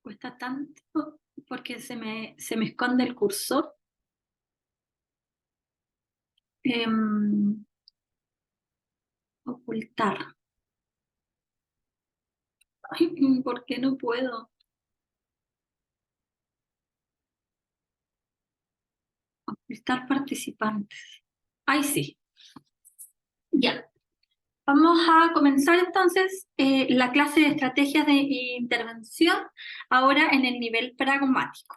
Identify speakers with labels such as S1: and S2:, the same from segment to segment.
S1: Cuesta tanto porque se me esconde el cursor. Ocultar. Ay, ¿por qué no puedo? Ocultar participantes. Ay, sí. Ya. Vamos a comenzar entonces la clase de estrategias de intervención ahora en el nivel pragmático.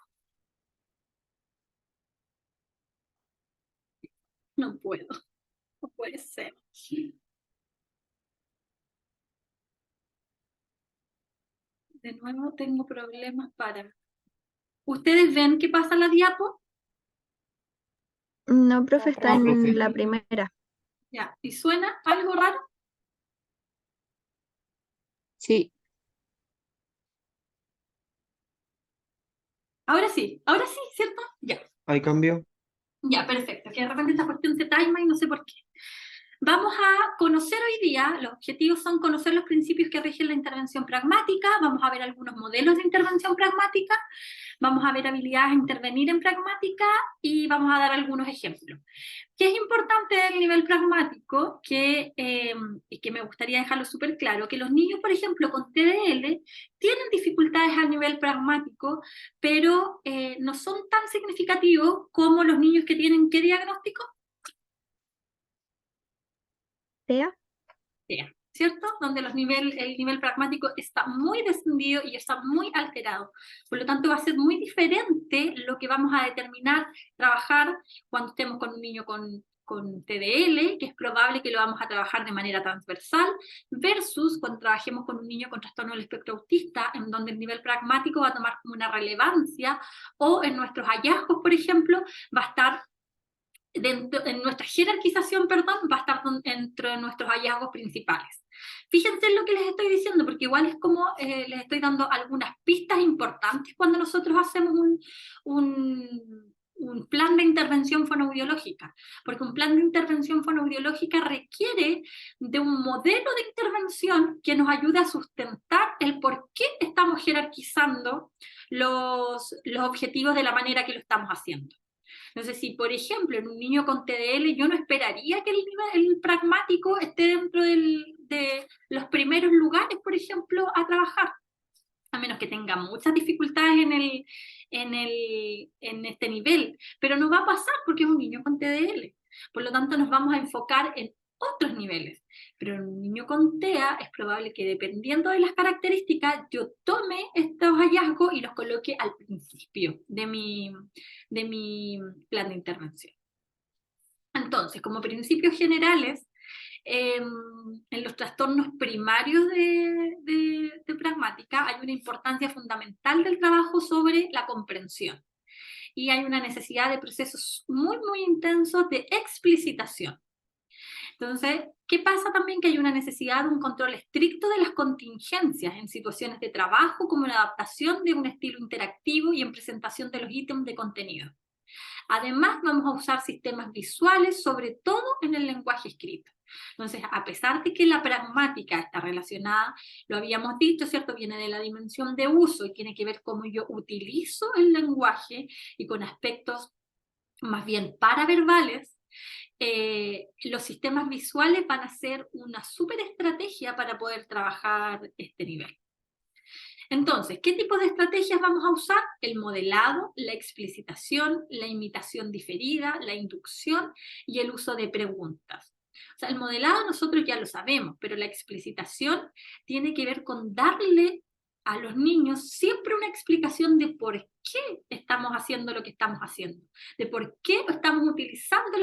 S1: No puedo, no puede ser. De nuevo tengo problemas para... ¿Ustedes ven qué pasa en la diapo?
S2: No, profe, está
S3: No, profe.
S2: en la primera.
S1: Ya. ¿Y suena algo raro?
S3: Sí,
S1: Ahora sí, ¿cierto? Ya.
S3: hay cambio.
S1: Ya, perfecto. Que de repente esta cuestión se taima y no sé por qué. Vamos a conocer hoy día, los objetivos son conocer los principios que rigen la intervención pragmática, vamos a ver algunos modelos de intervención pragmática, vamos a ver habilidades a intervenir en pragmática y vamos a dar algunos ejemplos. ¿Qué es importante del nivel pragmático? Y que me gustaría dejarlo súper claro, que los niños, por ejemplo, con TDL tienen dificultades a nivel pragmático, pero no son tan significativos como los niños que tienen ¿qué diagnóstico?
S2: ¿Sea?
S1: TEA, ¿cierto? Donde el nivel pragmático está muy descendido y está muy alterado. Por lo tanto, va a ser muy diferente lo que vamos a determinar, trabajar cuando estemos con un niño con TDL, que es probable que lo vamos a trabajar de manera transversal, versus cuando trabajemos con un niño con trastorno del espectro autista, en donde el nivel pragmático va a tomar una relevancia, o en nuestros hallazgos, por ejemplo, va a estar en nuestra jerarquización, perdón, va a estar dentro de nuestros hallazgos principales. Fíjense en lo que les estoy diciendo, porque igual es como les estoy dando algunas pistas importantes cuando nosotros hacemos un plan de intervención fonoaudiológica, porque un plan de intervención fonoaudiológica requiere de un modelo de intervención que nos ayude a sustentar el por qué estamos jerarquizando los objetivos de la manera que lo estamos haciendo. Entonces, si por ejemplo en un niño con TDL yo no esperaría que el pragmático esté dentro de los primeros lugares, por ejemplo, a trabajar, a menos que tenga muchas dificultades en este nivel, pero no va a pasar porque es un niño con TDL. Por lo tanto, nos vamos a enfocar en otros niveles. Pero en un niño con TEA es probable que dependiendo de las características yo tome estos hallazgos y los coloque al principio de mi plan de intervención. Entonces, como principios generales, en los trastornos primarios de pragmática hay una importancia fundamental del trabajo sobre la comprensión y hay una necesidad de procesos muy, muy intensos de explicitación. Entonces, ¿qué pasa también? Que hay una necesidad de un control estricto de las contingencias en situaciones de trabajo, como la adaptación de un estilo interactivo y en presentación de los ítems de contenido. Además, vamos a usar sistemas visuales, sobre todo en el lenguaje escrito. Entonces, a pesar de que la pragmática está relacionada, lo habíamos dicho, ¿cierto? Viene de la dimensión de uso y tiene que ver cómo yo utilizo el lenguaje y con aspectos más bien paraverbales, los sistemas visuales van a ser una súper estrategia para poder trabajar este nivel. Entonces, ¿qué tipo de estrategias vamos a usar? El modelado, la explicitación, la imitación diferida, la inducción y el uso de preguntas. O sea, el modelado nosotros ya lo sabemos, pero la explicitación tiene que ver con darle a los niños siempre una explicación de por qué estamos haciendo lo que estamos haciendo, de por qué estamos utilizando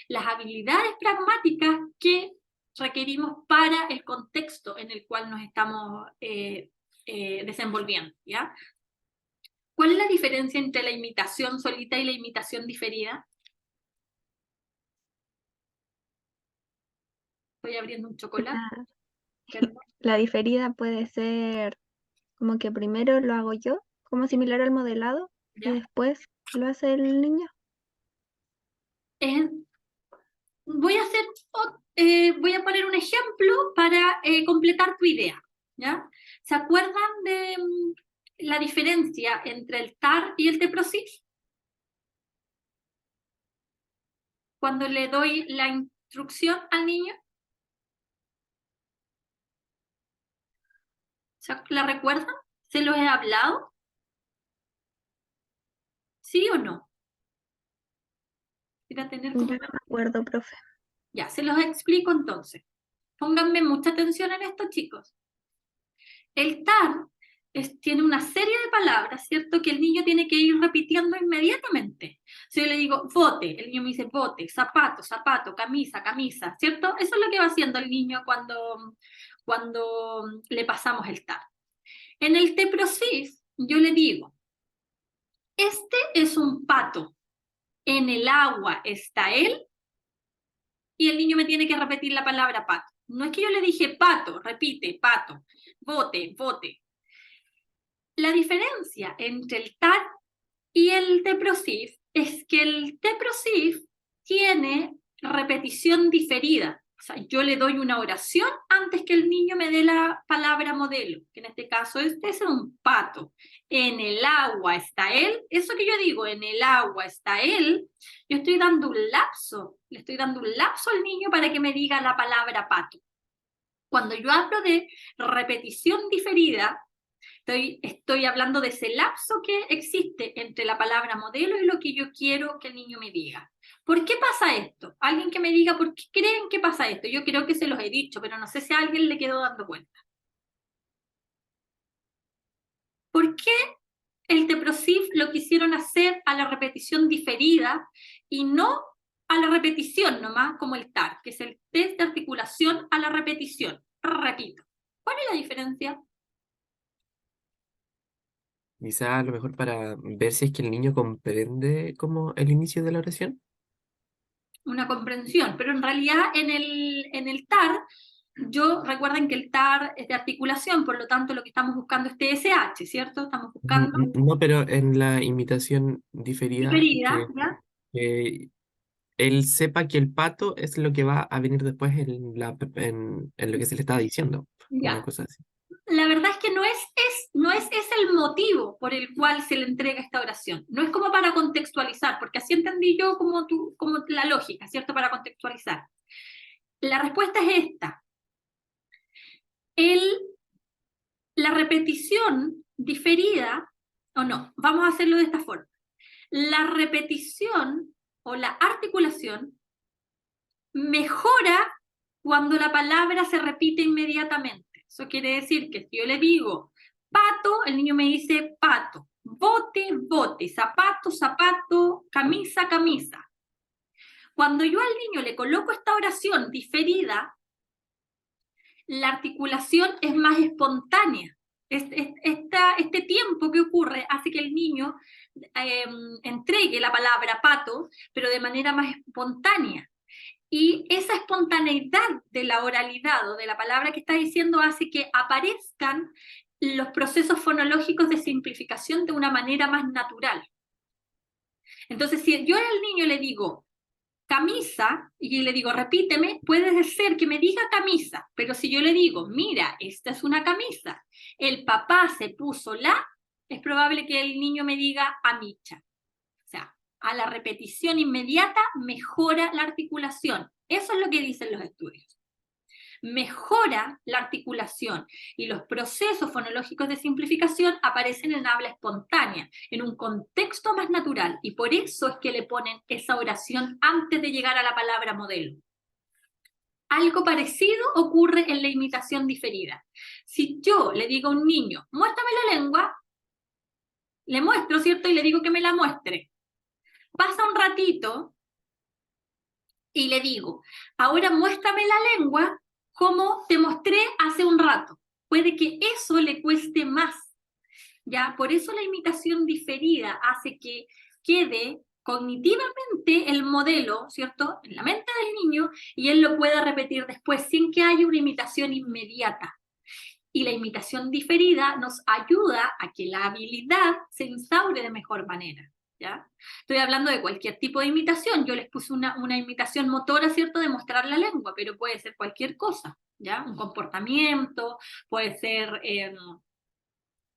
S1: las habilidades pragmáticas que requerimos para el contexto en el cual nos estamos desenvolviendo, ¿ya? ¿Cuál es la diferencia entre la imitación solita y la imitación diferida? Estoy abriendo un chocolate,
S2: La,
S1: perdón.
S2: la diferida puede ser como que primero lo hago yo, como similar al modelado, y
S1: ¿Ya?
S2: después lo hace el niño.
S1: Es, voy a hacer, voy a poner un ejemplo para completar tu idea, ¿ya? ¿Se acuerdan de la diferencia entre el TAR y el TEPROSIF? Cuando le doy la instrucción al niño, ¿la recuerdan? ¿Se los he hablado? ¿Sí o no? Para tener
S2: Yo
S1: como...
S2: no me acuerdo, profe.
S1: Ya, se los explico entonces. Pónganme mucha atención en esto, chicos. El TAR tiene una serie de palabras, ¿cierto? Que el niño tiene que ir repitiendo inmediatamente. Si yo le digo bote, el niño me dice bote, zapato, zapato, camisa, camisa, ¿cierto? Eso es lo que va haciendo el niño cuando le pasamos el TAR. En el TEPROSIF, yo le digo, este es un pato, en el agua está él, y el niño me tiene que repetir la palabra pato. No es que yo le dije pato, repite, pato, bote, bote. La diferencia entre el TAR y el TEPROSIF es que el TEPROSIF tiene repetición diferida. O sea, yo le doy una oración antes que el niño me dé la palabra modelo, que en este caso este es un pato. En el agua está él. Eso que yo digo, en el agua está él, yo estoy dando un lapso, le estoy dando un lapso al niño para que me diga la palabra pato. Cuando yo hablo de repetición diferida, estoy hablando de ese lapso que existe entre la palabra modelo y lo que yo quiero que el niño me diga. ¿Por qué pasa esto? Alguien que me diga por qué creen que pasa esto. Yo creo que se los he dicho, pero no sé si a alguien le quedó dando cuenta. ¿Por qué el TEPROSIF lo quisieron hacer a la repetición diferida y no a la repetición nomás, como el TAR, que es el test de articulación a la repetición? Repito. ¿Cuál es la diferencia?
S3: Quizá a lo mejor para ver si es que el niño comprende como el inicio de la oración.
S1: Una comprensión, pero en realidad en el TAR, recuerden que el TAR es de articulación, por lo tanto lo que estamos buscando es TSH, ¿cierto? Estamos buscando
S3: No, pero en la imitación diferida,
S1: diferida, ¿ya?
S3: que él sepa que el pato es lo que va a venir después en lo que se le está diciendo. Una
S1: Ya.
S3: cosa así.
S1: La verdad es que no es el motivo por el cual se le entrega esta oración. No es como para contextualizar, porque así entendí yo como la lógica, ¿cierto? Para contextualizar. La respuesta es esta. El La repetición diferida, o no, vamos a hacerlo de esta forma. La repetición o la articulación mejora cuando la palabra se repite inmediatamente. Eso quiere decir que si yo le digo pato, el niño me dice pato, bote, bote, zapato, zapato, camisa, camisa. Cuando yo al niño le coloco esta oración diferida, la articulación es más espontánea. Este tiempo que ocurre hace que el niño entregue la palabra pato, pero de manera más espontánea. Y esa espontaneidad de la oralidad o de la palabra que está diciendo hace que aparezcan los procesos fonológicos de simplificación de una manera más natural. Entonces, si yo al niño le digo camisa, y le digo, repíteme, puede ser que me diga camisa, pero si yo le digo, mira, esta es una camisa, el papá se puso la, es probable que el niño me diga amicha. O sea, a la repetición inmediata mejora la articulación. Eso es lo que dicen los estudios. Mejora la articulación y los procesos fonológicos de simplificación aparecen en habla espontánea, en un contexto más natural, y por eso es que le ponen esa oración antes de llegar a la palabra modelo. Algo parecido ocurre en la imitación diferida. Si yo le digo a un niño, muéstrame la lengua, le muestro, ¿cierto? Y le digo que me la muestre. Pasa un ratito y le digo, ahora muéstrame la lengua como te mostré hace un rato. Puede que eso le cueste más, ¿ya? Por eso la imitación diferida hace que quede cognitivamente el modelo, ¿cierto?, en la mente del niño, y él lo pueda repetir después sin que haya una imitación inmediata. Y la imitación diferida nos ayuda a que la habilidad se instaure de mejor manera. ¿ya? Estoy hablando de cualquier tipo de imitación. Yo les puse una imitación motora, ¿cierto?, de mostrar la lengua, pero puede ser cualquier cosa, ¿ya? Un comportamiento, puede ser...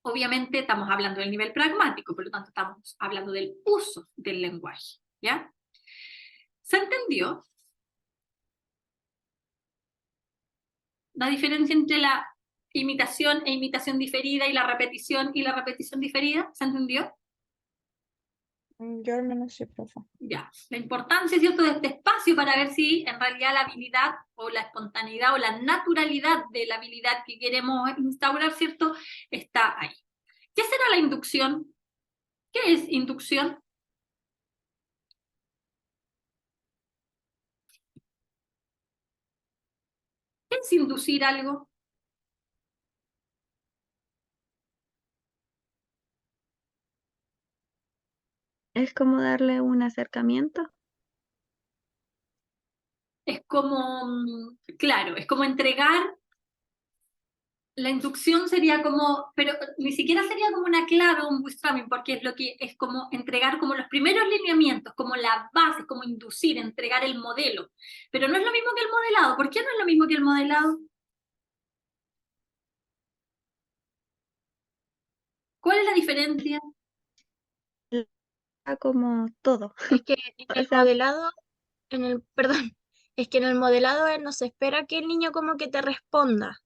S1: obviamente estamos hablando del nivel pragmático, por lo tanto estamos hablando del uso del lenguaje, ¿ya? ¿Se entendió la diferencia entre la imitación e imitación diferida y la repetición diferida? ¿Se entendió?
S2: Yo al menos sí, profe.
S1: Ya. La importancia, ¿cierto?, de este espacio para ver si en realidad la habilidad o la espontaneidad o la naturalidad de la habilidad que queremos instaurar, ¿cierto?, está ahí. ¿Qué será la inducción? ¿Qué es inducción? ¿Qué es inducir algo?
S2: Es como darle un acercamiento.
S1: Es como, claro, es como entregar, la inducción sería como, pero ni siquiera sería como una clave o un bootstrapping, porque es lo que es como entregar como los primeros lineamientos, como la base, como inducir, entregar el modelo. Pero no es lo mismo que el modelado. ¿Por qué no es lo mismo que el modelado? ¿Cuál es la diferencia?
S2: Como todo.
S4: Es que en
S2: O
S4: el
S2: sea,
S4: modelado, perdón, es que en el modelado no se espera que el niño como que te responda.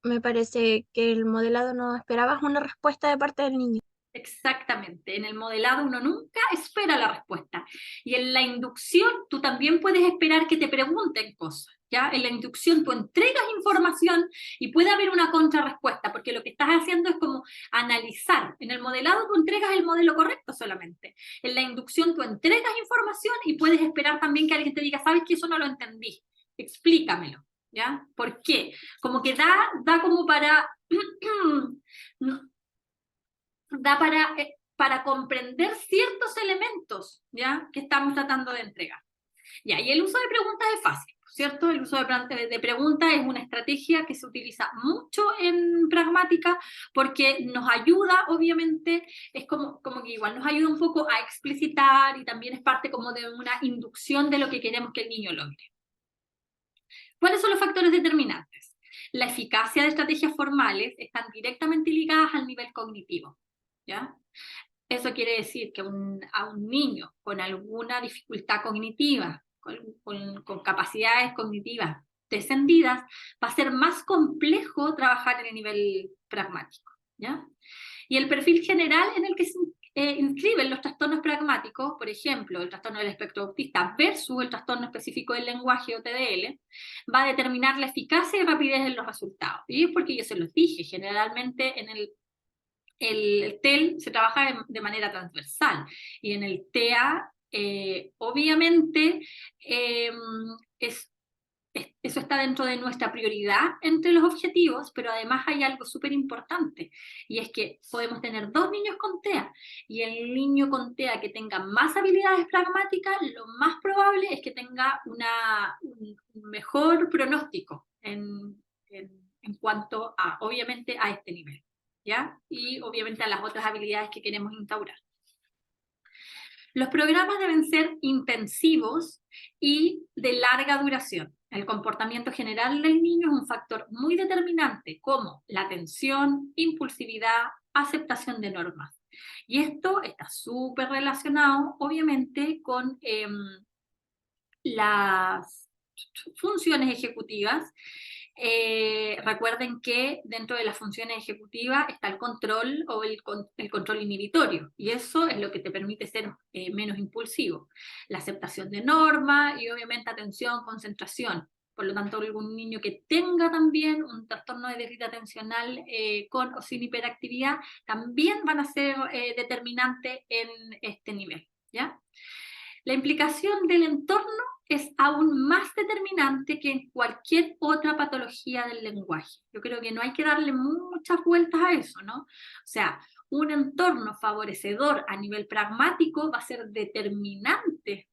S4: Me parece que el modelado no esperabas una respuesta de parte del niño.
S1: Exactamente, en el modelado uno nunca espera la respuesta. Y en la inducción tú también puedes esperar que te pregunten cosas, ¿ya? En la inducción tú entregas información y puede haber una contrarrespuesta, porque lo que estás haciendo es como analizar. En el modelado tú entregas el modelo correcto solamente. En la inducción tú entregas información y puedes esperar también que alguien te diga, ¿sabes que eso no lo entendí? Explícamelo, ¿ya? ¿Por qué? Como que da como para... da para comprender ciertos elementos, ¿ya?, que estamos tratando de entregar. Ya, y el uso de preguntas es fácil, ¿cierto? El uso de preguntas es una estrategia que se utiliza mucho en pragmática porque nos ayuda, obviamente, es como que igual nos ayuda un poco a explicitar y también es parte como de una inducción de lo que queremos que el niño logre. ¿Cuáles son los factores determinantes? La eficacia de estrategias formales están directamente ligadas al nivel cognitivo, ¿ya? Eso quiere decir que a un niño con alguna dificultad cognitiva, con capacidades cognitivas descendidas, va a ser más complejo trabajar en el nivel pragmático, ¿ya? Y el perfil general en el que se inscriben los trastornos pragmáticos, por ejemplo, el trastorno del espectro autista versus el trastorno específico del lenguaje o TDL, va a determinar la eficacia y rapidez en los resultados. Y es porque yo se los dije, generalmente en el TEL se trabaja de manera transversal y en el TEA, obviamente, eso está dentro de nuestra prioridad entre los objetivos, pero además hay algo súper importante y es que podemos tener dos niños con TEA y el niño con TEA que tenga más habilidades pragmáticas, lo más probable es que tenga un mejor pronóstico en cuanto a, obviamente, a este nivel, ¿ya? Y obviamente a las otras habilidades que queremos instaurar. Los programas deben ser intensivos y de larga duración. El comportamiento general del niño es un factor muy determinante, como la atención, impulsividad, aceptación de normas. Y esto está súper relacionado, obviamente, con las funciones ejecutivas. Recuerden que dentro de las funciones ejecutivas está el control o el control inhibitorio, y eso es lo que te permite ser menos impulsivo. La aceptación de normas y obviamente atención, concentración. Por lo tanto, algún niño que tenga también un trastorno de déficit atencional con o sin hiperactividad también van a ser determinantes en este nivel, ¿ya? La implicación del entorno es aún más determinante que en cualquier otra patología del lenguaje. Yo creo que no hay que darle muchas vueltas a eso, ¿no? O sea, un entorno favorecedor a nivel pragmático va a ser determinante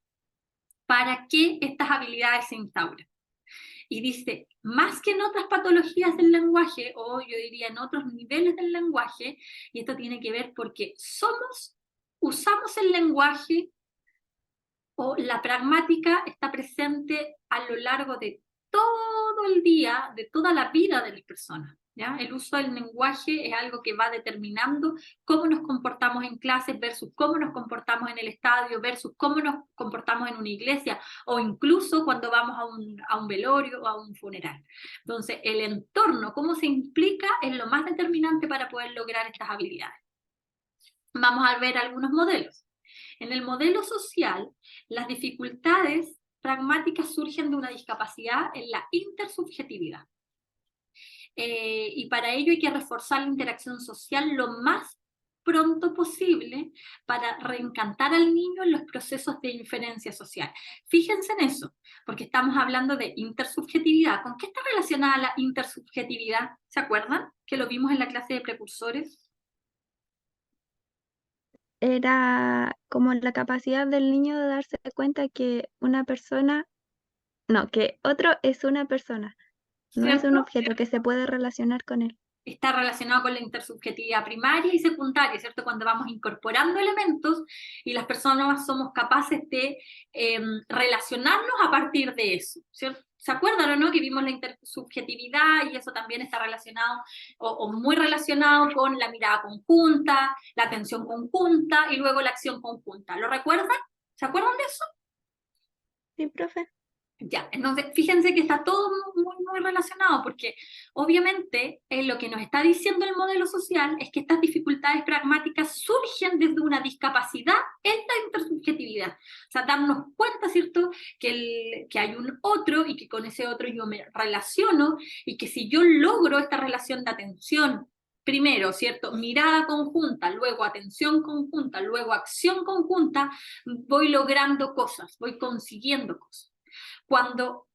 S1: para que estas habilidades se instauren. Y dice, más que en otras patologías del lenguaje, o yo diría en otros niveles del lenguaje, y esto tiene que ver porque somos usamos el lenguaje o la pragmática está presente a lo largo de todo el día, de toda la vida de las personas. ¿Ya? El uso del lenguaje es algo que va determinando cómo nos comportamos en clases versus cómo nos comportamos en el estadio versus cómo nos comportamos en una iglesia o incluso cuando vamos a un velorio o a un funeral. Entonces, el entorno, cómo se implica, es lo más determinante para poder lograr estas habilidades. Vamos a ver algunos modelos. En el modelo social, las dificultades pragmáticas surgen de una discapacidad en la intersubjetividad. Y para ello hay que reforzar la interacción social lo más pronto posible para reencantar al niño en los procesos de inferencia social. Fíjense en eso, porque estamos hablando de intersubjetividad. ¿Con qué está relacionada la intersubjetividad? ¿Se acuerdan? Que lo vimos en la clase de precursores.
S2: Era como la capacidad del niño de darse cuenta que una persona, no, que otro es una persona, no es un
S1: ¿Cierto?
S2: objeto que se puede relacionar con él.
S1: Está relacionado con la intersubjetividad primaria y secundaria, ¿cierto? Cuando vamos incorporando elementos y las personas somos capaces de relacionarnos a partir de eso, ¿cierto? ¿Se acuerdan o no que vimos la intersubjetividad y eso también está relacionado o muy relacionado con la mirada conjunta, la atención conjunta y luego la acción conjunta? ¿Lo recuerdan? ¿Se acuerdan de eso?
S2: Sí, profe.
S1: Ya, entonces fíjense que está todo muy relacionado, porque obviamente lo que nos está diciendo el modelo social es que estas dificultades pragmáticas surgen desde una discapacidad en la intersubjetividad. O sea, darnos cuenta, ¿cierto?, que hay un otro y que con ese otro yo me relaciono y que si yo logro esta relación de atención, primero, ¿cierto?, mirada conjunta, luego atención conjunta, luego acción conjunta, voy logrando cosas, voy consiguiendo cosas. Cuando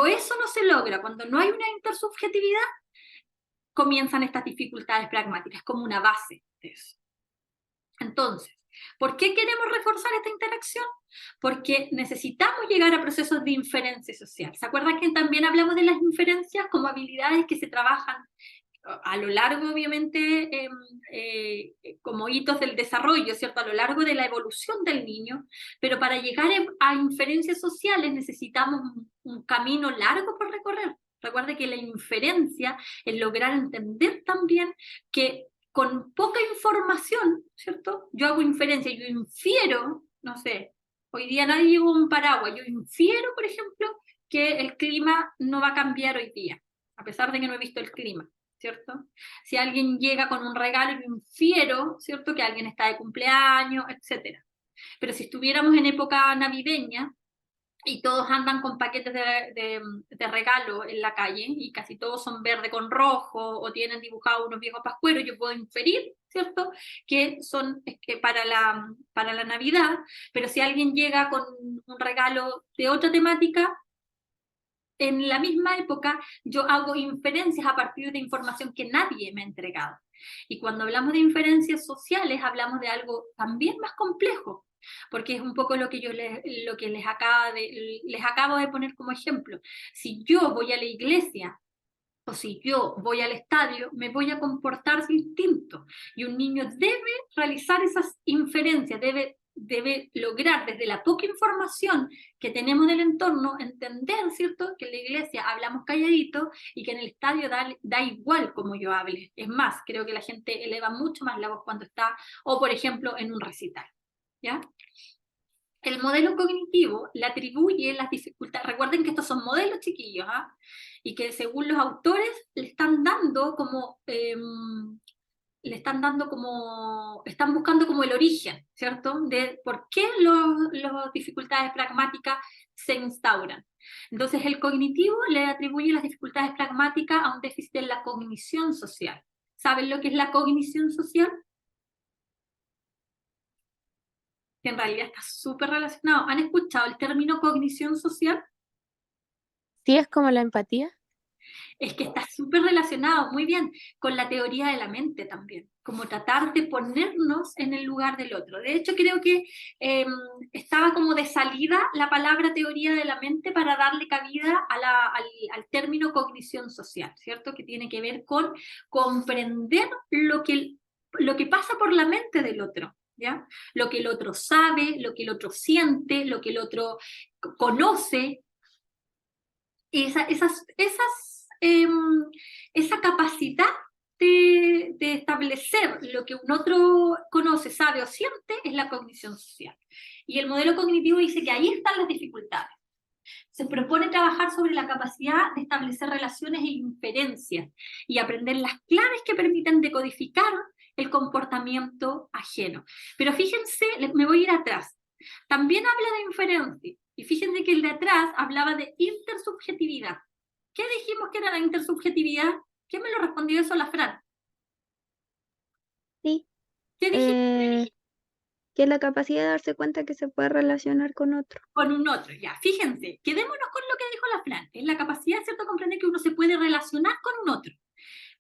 S1: eso no se logra, cuando no hay una intersubjetividad, comienzan estas dificultades pragmáticas, como una base de eso. Entonces, ¿por qué queremos reforzar esta interacción? Porque necesitamos llegar a procesos de inferencia social. ¿Se acuerdan que también hablamos de las inferencias como habilidades que se trabajan a lo largo, obviamente, como hitos del desarrollo, ¿cierto? A lo largo de la evolución del niño, pero para llegar a inferencias sociales necesitamos un camino largo por recorrer. Recuerde que la inferencia es lograr entender también que con poca información, ¿cierto? Yo hago inferencia, yo infiero, no sé, hoy día nadie lleva un paraguas, yo infiero, por ejemplo, que el clima no va a cambiar hoy día, a pesar de que no he visto el clima. ¿Cierto? Si alguien llega con un regalo, yo infiero, ¿cierto?, que alguien está de cumpleaños, etc. Pero si estuviéramos en época navideña y todos andan con paquetes de regalo en la calle y casi todos son verde con rojo o tienen dibujados unos viejos pascueros, yo puedo inferir, ¿cierto?, que son para la Navidad, pero si alguien llega con un regalo de otra temática, en la misma época yo hago inferencias a partir de información que nadie me ha entregado. Y cuando hablamos de inferencias sociales, hablamos de algo también más complejo, porque es un poco lo que les acabo de poner como ejemplo. Si yo voy a la iglesia o si yo voy al estadio, me voy a comportar distinto. Y un niño debe realizar esas inferencias, debe lograr desde la poca información que tenemos del entorno, entender, ¿cierto?, que en la iglesia hablamos calladito y que en el estadio da igual como yo hable. Es más, creo que la gente eleva mucho más la voz cuando está, o por ejemplo, en un recital. ¿Ya? El modelo cognitivo le atribuye las dificultades. Recuerden que estos son modelos, chiquillos, ¿ah? Y que según los autores le están dando como están buscando como el origen, ¿cierto?, de por qué las dificultades pragmáticas se instauran. Entonces, el cognitivo le atribuye las dificultades pragmáticas a un déficit en la cognición social. ¿Saben lo que es la cognición social? Que en realidad está súper relacionado. ¿Han escuchado el término cognición social?
S5: ¿Sí es como la empatía?
S1: Es que está súper relacionado, muy bien, con la teoría de la mente también, como tratar de ponernos en el lugar del otro. De hecho, creo que estaba como de salida la palabra teoría de la mente para darle cabida al término cognición social, ¿cierto? Que tiene que ver con comprender lo que pasa por la mente del otro. ¿ya? Lo que el otro sabe, lo que el otro siente, lo que el otro conoce, esa capacidad de establecer lo que un otro conoce, sabe o siente es la cognición social. Y el modelo cognitivo dice que ahí están las dificultades. Se propone trabajar sobre la capacidad de establecer relaciones e inferencias y aprender las claves que permiten decodificar el comportamiento ajeno. Pero fíjense, me voy a ir atrás. También habla de inferencia. Y fíjense que el de atrás hablaba de intersubjetividad. ¿Qué dijimos que era la intersubjetividad? ¿Quién me lo respondió eso, la Fran?
S2: Sí,
S1: ¿Qué dijiste?
S2: que es la capacidad de darse cuenta que se puede relacionar con otro.
S1: Con un otro, ya. Fíjense, quedémonos con lo que dijo la Fran. Es la capacidad, ¿cierto?, de comprender que uno se puede relacionar con un otro.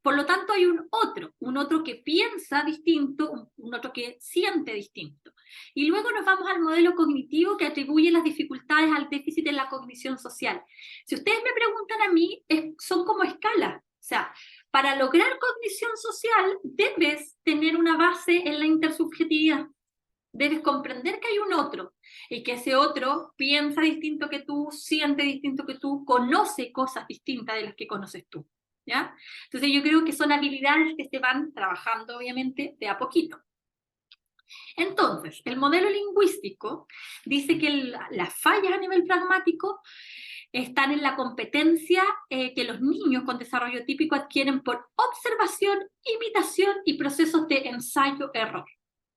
S1: Por lo tanto, hay un otro que piensa distinto, un otro que siente distinto. Y luego nos vamos al modelo cognitivo que atribuye las dificultades al déficit en la cognición social. Si ustedes me preguntan a mí, son como escalas. O sea, para lograr cognición social debes tener una base en la intersubjetividad. Debes comprender que hay un otro y que ese otro piensa distinto que tú, siente distinto que tú, conoce cosas distintas de las que conoces tú. ¿Ya? Entonces yo creo que son habilidades que se van trabajando obviamente de a poquito. Entonces, el modelo lingüístico dice que las fallas a nivel pragmático están en la competencia que los niños con desarrollo típico adquieren por observación, imitación y procesos de ensayo-error.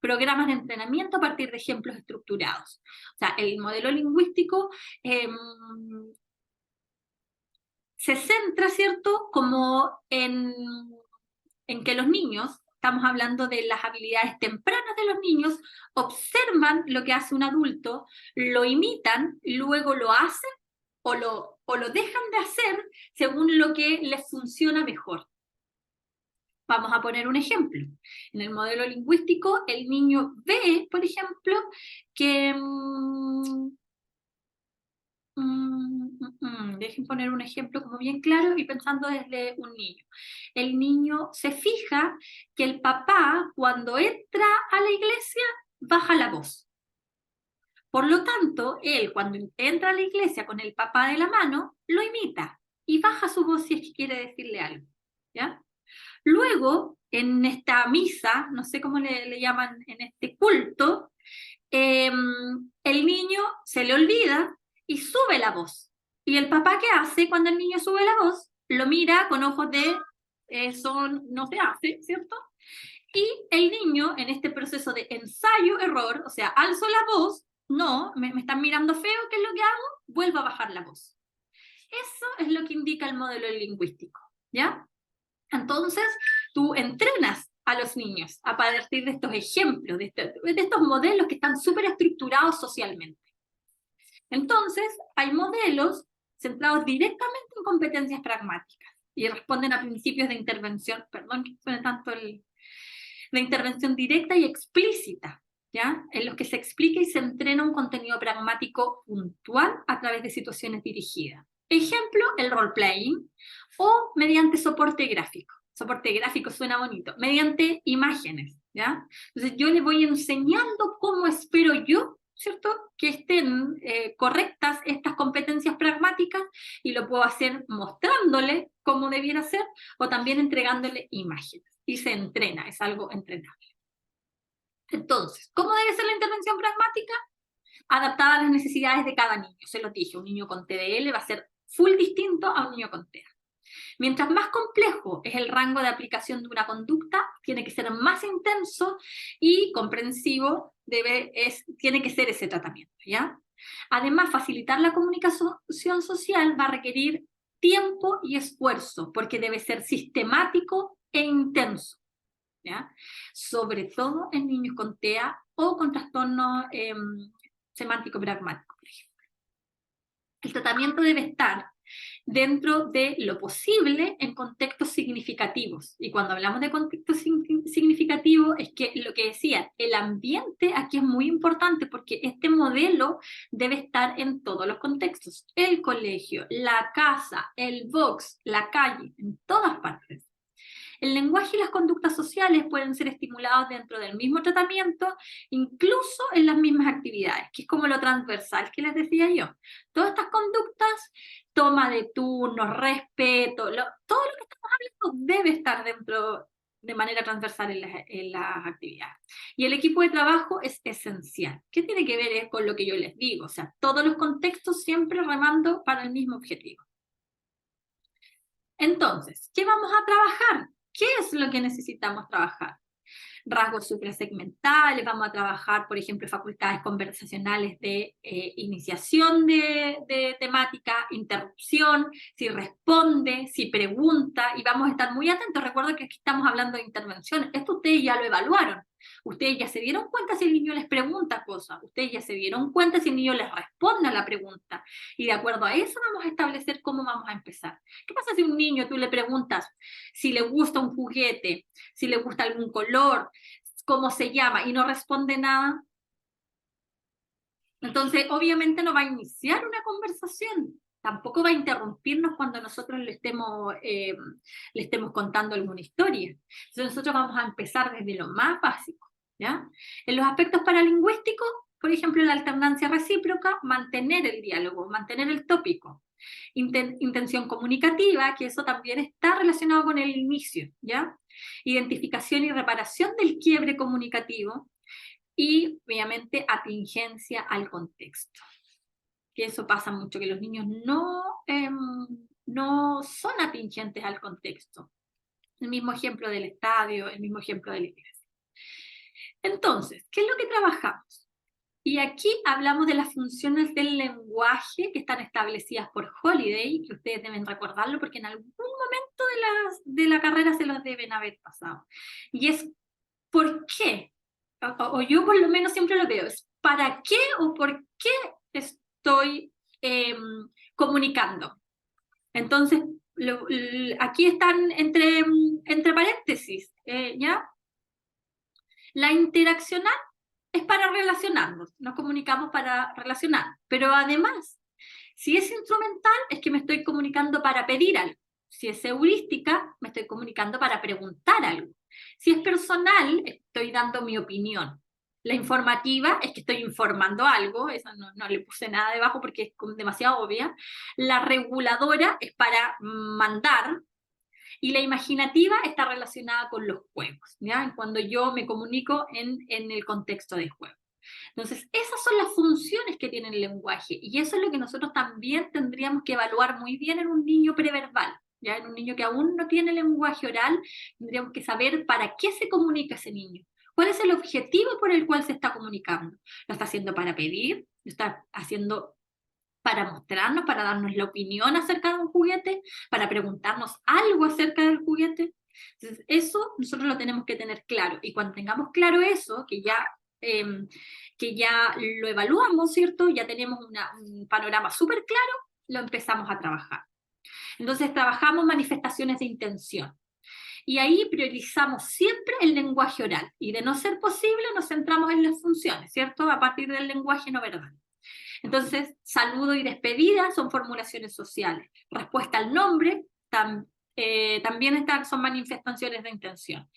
S1: Programas de entrenamiento a partir de ejemplos estructurados. O sea, el modelo lingüístico se centra, ¿cierto?, como en que los niños, estamos hablando de las habilidades tempranas de los niños, observan lo que hace un adulto, lo imitan, luego lo hacen o lo dejan de hacer según lo que les funciona mejor. Vamos a poner un ejemplo. En el modelo lingüístico, el niño ve, por ejemplo, que... dejen poner un ejemplo como bien claro y pensando desde un niño. El niño se fija que el papá, cuando entra a la iglesia, baja la voz. Por lo tanto, él, cuando entra a la iglesia con el papá de la mano, lo imita y baja su voz si es que quiere decirle algo. ¿Ya? Luego, en esta misa, no sé cómo le llaman en este culto, el niño se le olvida y sube la voz. ¿Y el papá qué hace cuando el niño sube la voz? Lo mira con ojos de eso no se hace, ¿cierto? Y el niño, en este proceso de ensayo-error, o sea, alzo la voz, no, me están mirando feo, ¿qué es lo que hago? Vuelvo a bajar la voz. Eso es lo que indica el modelo lingüístico, ¿ya? Entonces, tú entrenas a los niños a partir de estos ejemplos, de estos modelos que están súper estructurados socialmente. Entonces, hay modelos centrados directamente en competencias pragmáticas y responden a principios de intervención, perdón que suene tanto de intervención directa y explícita, ¿ya? En los que se explica y se entrena un contenido pragmático puntual a través de situaciones dirigidas. Ejemplo, el role-playing o mediante soporte gráfico. Soporte gráfico suena bonito, mediante imágenes, ¿ya? Entonces yo les voy enseñando cómo espero yo, ¿cierto?, que estén correctas estas competencias pragmáticas y lo puedo hacer mostrándole cómo debiera ser o también entregándole imágenes. Y se entrena, es algo entrenable. Entonces, ¿cómo debe ser la intervención pragmática? Adaptada a las necesidades de cada niño. Se lo dije, un niño con TDL va a ser full distinto a un niño con TEA. Mientras más complejo es el rango de aplicación de una conducta, tiene que ser más intenso y comprensivo tiene que ser ese tratamiento, ¿ya? Además, facilitar la comunicación social va a requerir tiempo y esfuerzo, porque debe ser sistemático e intenso, ¿ya? Sobre todo en niños con TEA o con trastorno semántico pragmático, por ejemplo. El tratamiento debe estar dentro de lo posible en contextos significativos. Y cuando hablamos de contextos significativos, es que lo que decía, el ambiente aquí es muy importante porque este modelo debe estar en todos los contextos. El colegio, la casa, el box, la calle, en todas partes. El lenguaje y las conductas sociales pueden ser estimulados dentro del mismo tratamiento, incluso en las mismas actividades, que es como lo transversal que les decía yo. Todas estas conductas, toma de turnos, respeto, todo lo que estamos hablando debe estar dentro de manera transversal en las actividades. Y el equipo de trabajo es esencial. ¿Qué tiene que ver con lo que yo les digo? O sea, todos los contextos siempre remando para el mismo objetivo. Entonces, ¿qué vamos a trabajar? ¿Qué es lo que necesitamos trabajar? Rasgos suprasegmentales, vamos a trabajar, por ejemplo, facultades conversacionales de iniciación de temática, interrupción, si responde, si pregunta, y vamos a estar muy atentos. Recuerdo que aquí estamos hablando de intervención. Esto ustedes ya lo evaluaron. Ustedes ya se dieron cuenta si el niño les pregunta cosas. Ustedes ya se dieron cuenta si el niño les responde a la pregunta. Y de acuerdo a eso vamos a establecer cómo vamos a empezar. ¿Qué pasa si a un niño tú le preguntas si le gusta un juguete, si le gusta algún color, cómo se llama, y no responde nada? Entonces, obviamente no va a iniciar una conversación, tampoco va a interrumpirnos cuando nosotros le estemos contando alguna historia. Entonces, nosotros vamos a empezar desde lo más básico, ¿ya? En los aspectos paralingüísticos, por ejemplo, la alternancia recíproca, mantener el diálogo, mantener el tópico. Intención comunicativa, que eso también está relacionado con el inicio, ¿ya? Identificación y reparación del quiebre comunicativo, y obviamente atingencia al contexto. Que eso pasa mucho, que los niños no son atingentes al contexto. El mismo ejemplo del estadio, el mismo ejemplo de la iglesia. Entonces, ¿qué es lo que trabajamos? Y aquí hablamos de las funciones del lenguaje que están establecidas por Holiday, que ustedes deben recordarlo porque en algún momento de la carrera se los deben haber pasado. Y es ¿por qué? O yo por lo menos siempre lo veo, es ¿para qué o por qué estoy comunicando? Entonces, aquí están entre paréntesis, ¿ya? La interaccional es para relacionarnos, nos comunicamos para relacionar, pero además, si es instrumental, es que me estoy comunicando para pedir algo. Si es heurística, me estoy comunicando para preguntar algo. Si es personal, estoy dando mi opinión. La informativa es que estoy informando algo, eso no le puse nada debajo porque es demasiado obvia. La reguladora es para mandar, y la imaginativa está relacionada con los juegos, ¿ya? Cuando yo me comunico en el contexto de juego. Entonces, esas son las funciones que tiene el lenguaje, y eso es lo que nosotros también tendríamos que evaluar muy bien en un niño preverbal. Ya en un niño que aún no tiene lenguaje oral, tendríamos que saber para qué se comunica ese niño. ¿Cuál es el objetivo por el cual se está comunicando? ¿Lo está haciendo para pedir? ¿Lo está haciendo para mostrarnos, para darnos la opinión acerca de un juguete? ¿Para preguntarnos algo acerca del juguete? Entonces, eso nosotros lo tenemos que tener claro. Y cuando tengamos claro eso, que ya lo evaluamos, ¿cierto? Ya tenemos un panorama súper claro, lo empezamos a trabajar. Entonces trabajamos manifestaciones de intención. Y ahí priorizamos siempre el lenguaje oral. Y de no ser posible, nos centramos en las funciones, ¿cierto? A partir del lenguaje no verbal. Entonces, saludo y despedida son formulaciones sociales. Respuesta al nombre también son manifestaciones de intención.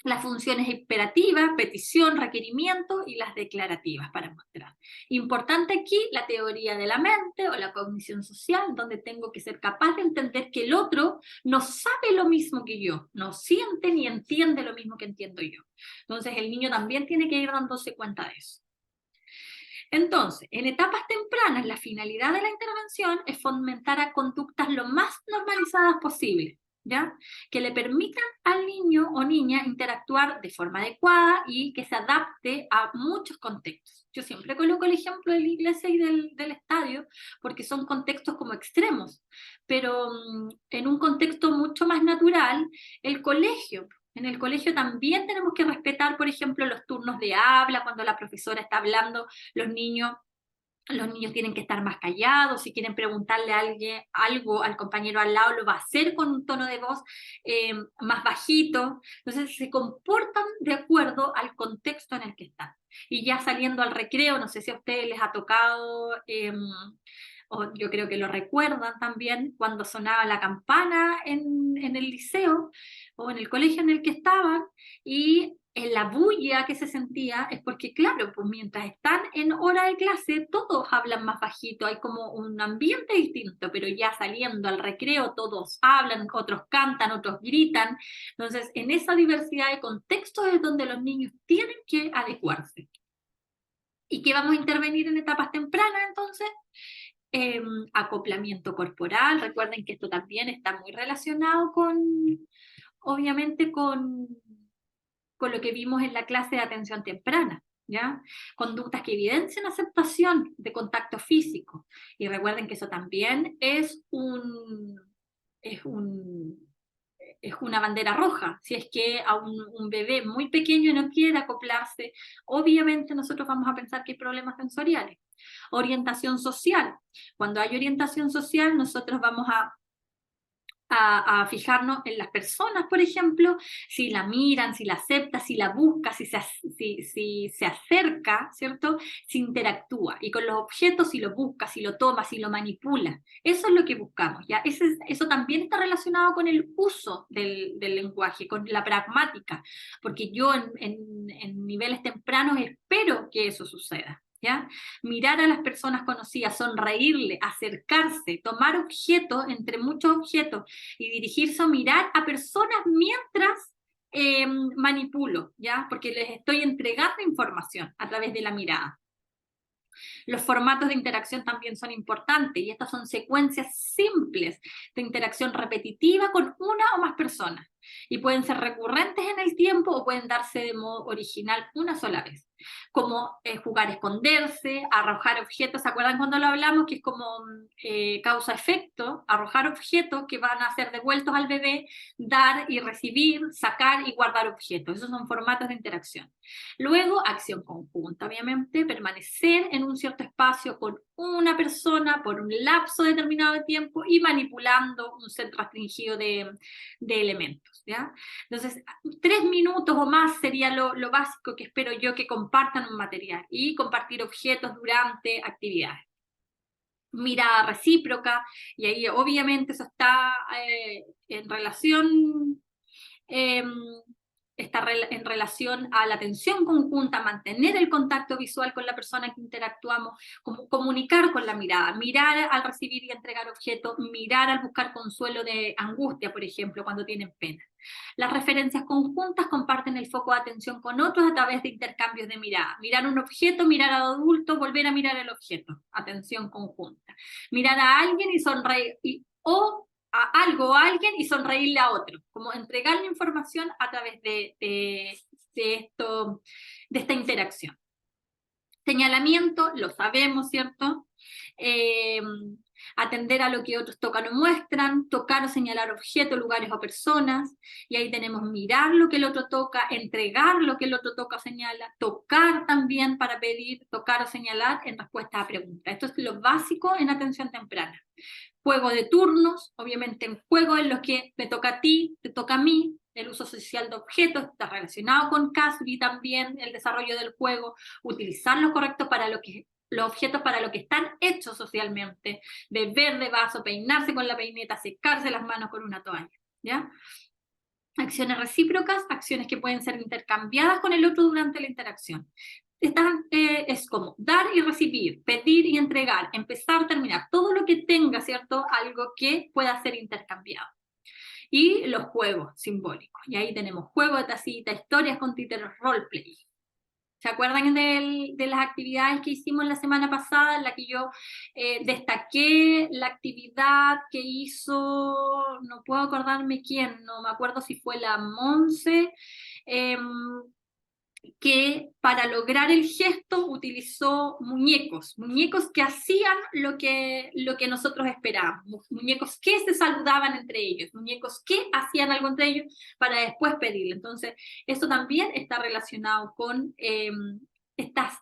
S1: Las funciones imperativas, petición, requerimiento, y las declarativas para mostrar. Importante aquí la teoría de la mente o la cognición social, donde tengo que ser capaz de entender que el otro no sabe lo mismo que yo, no siente ni entiende lo mismo que entiendo yo. Entonces el niño también tiene que ir dándose cuenta de eso. Entonces, en etapas tempranas, la finalidad de la intervención es fomentar a conductas lo más normalizadas posible, ¿ya? Que le permitan al niño o niña interactuar de forma adecuada y que se adapte a muchos contextos. Yo siempre coloco el ejemplo de la iglesia y del estadio, porque son contextos como extremos, pero en un contexto mucho más natural, el colegio. En el colegio también tenemos que respetar, por ejemplo, los turnos de habla. Cuando la profesora está hablando, los niños tienen que estar más callados. Si quieren preguntarle a alguien algo al compañero al lado, lo va a hacer con un tono de voz más bajito. Entonces se comportan de acuerdo al contexto en el que están. Y ya saliendo al recreo, no sé si a ustedes les ha tocado, o yo creo que lo recuerdan también, cuando sonaba la campana en el liceo. o en el colegio en el que estaban, y en la bulla que se sentía es porque, claro, pues mientras están en hora de clase, todos hablan más bajito, hay como un ambiente distinto, pero ya saliendo al recreo, todos hablan, otros cantan, otros gritan. Entonces, en esa diversidad de contextos es donde los niños tienen que adecuarse. ¿Y qué vamos a intervenir en etapas tempranas, entonces? Acoplamiento corporal. Recuerden que esto también está muy relacionado con, obviamente, con lo que vimos en la clase de atención temprana, ¿ya? Conductas que evidencian aceptación de contacto físico. Y recuerden que eso también es una bandera roja. Si es que a un bebé muy pequeño no quiere acoplarse, obviamente nosotros vamos a pensar que hay problemas sensoriales. Orientación social. Cuando hay orientación social, nosotros vamos a fijarnos en las personas, por ejemplo, si la miran, si la acepta, si la busca, si se acerca, ¿cierto? Si interactúa. Y con los objetos, si lo busca, si lo toma, si lo manipula. Eso es lo que buscamos, ¿ya? Eso también está relacionado con el uso del lenguaje, con la pragmática, porque yo en niveles tempranos espero que eso suceda. ¿Ya? Mirar a las personas conocidas, sonreírle, acercarse, tomar objetos entre muchos objetos y dirigirse a mirar a personas mientras manipulo, ¿ya? Porque les estoy entregando información a través de la mirada. Los formatos de interacción también son importantes y estas son secuencias simples de interacción repetitiva con una o más personas y pueden ser recurrentes en el tiempo o pueden darse de modo original una sola vez, como jugar a esconderse, arrojar objetos. ¿Se acuerdan cuando lo hablamos? Que es como causa-efecto, arrojar objetos que van a ser devueltos al bebé, dar y recibir, sacar y guardar objetos. Esos son formatos de interacción. Luego, acción conjunta, obviamente, permanecer en un cierto espacio con una persona por un lapso determinado de tiempo y manipulando un set restringido de elementos, ¿ya? Entonces, 3 minutos o más sería lo básico que espero yo que compartan un material y compartir objetos durante actividades. Mirada recíproca, y ahí obviamente eso está en relación está en relación a la atención conjunta, mantener el contacto visual con la persona que interactuamos, comunicar con la mirada, mirar al recibir y entregar objetos, mirar al buscar consuelo de angustia, por ejemplo, cuando tienen pena. Las referencias conjuntas comparten el foco de atención con otros a través de intercambios de mirada. Mirar un objeto, mirar al adulto, volver a mirar el objeto. Atención conjunta. Mirar a alguien y sonreír, o a algo o a alguien y sonreírle a otro, como entregarle información a través de esta interacción. Señalamiento, lo sabemos, ¿cierto? Atender a lo que otros tocan o muestran, tocar o señalar objetos, lugares o personas, y ahí tenemos mirar lo que el otro toca, entregar lo que el otro toca o señala, tocar también para pedir, tocar o señalar en respuesta a preguntas. Esto es lo básico en atención temprana. Juego de turnos, obviamente en juegos en los que me toca a ti, te toca a mí, el uso social de objetos está relacionado con Casby también, el desarrollo del juego, utilizar los correctos para los objetos para lo que están hechos socialmente, beber de vaso, peinarse con la peineta, secarse las manos con una toalla, ¿ya? Acciones recíprocas, acciones que pueden ser intercambiadas con el otro durante la interacción. Es como dar y recibir, pedir y entregar, empezar, terminar, todo lo que tenga, ¿cierto? Algo que pueda ser intercambiado. Y los juegos simbólicos. Y ahí tenemos juegos de tacita, historias con títeres, roleplay. ¿Se acuerdan de las actividades que hicimos la semana pasada, en la que yo destaqué la actividad que hizo, no puedo acordarme quién, no me acuerdo si fue la Monse, que para lograr el gesto utilizó muñecos que hacían lo que nosotros esperábamos, muñecos que se saludaban entre ellos, muñecos que hacían algo entre ellos para después pedirle. Entonces, eso también está relacionado con estas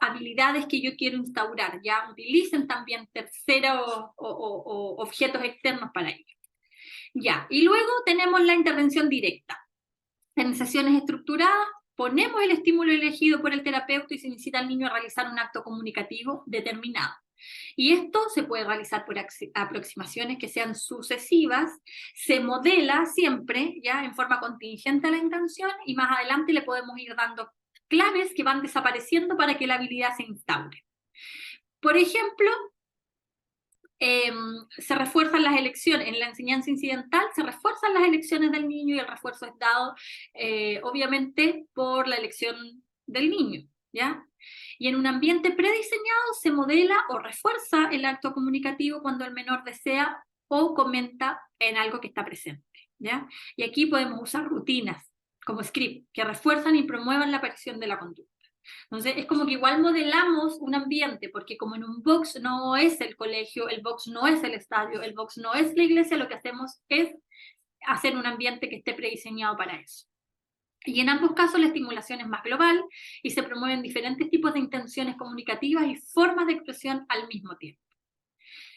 S1: habilidades que yo quiero instaurar, ya utilicen también terceros o objetos externos para ello. Ya, y luego tenemos la intervención directa. En sesiones estructuradas, ponemos el estímulo elegido por el terapeuta y se incita al niño a realizar un acto comunicativo determinado. Y esto se puede realizar por aproximaciones que sean sucesivas, se modela siempre ya en forma contingente a la intención y más adelante le podemos ir dando claves que van desapareciendo para que la habilidad se instaure. Por ejemplo, se refuerzan las elecciones, en la enseñanza incidental se refuerzan las elecciones del niño y el refuerzo es dado obviamente por la elección del niño, ¿ya? Y en un ambiente prediseñado se modela o refuerza el acto comunicativo cuando el menor desea o comenta en algo que está presente, ¿ya? Y aquí podemos usar rutinas como script que refuerzan y promuevan la aparición de la conducta. Entonces es como que igual modelamos un ambiente, porque como en un box no es el colegio, el box no es el estadio, el box no es la iglesia, lo que hacemos es hacer un ambiente que esté prediseñado para eso. Y en ambos casos la estimulación es más global y se promueven diferentes tipos de intenciones comunicativas y formas de expresión al mismo tiempo.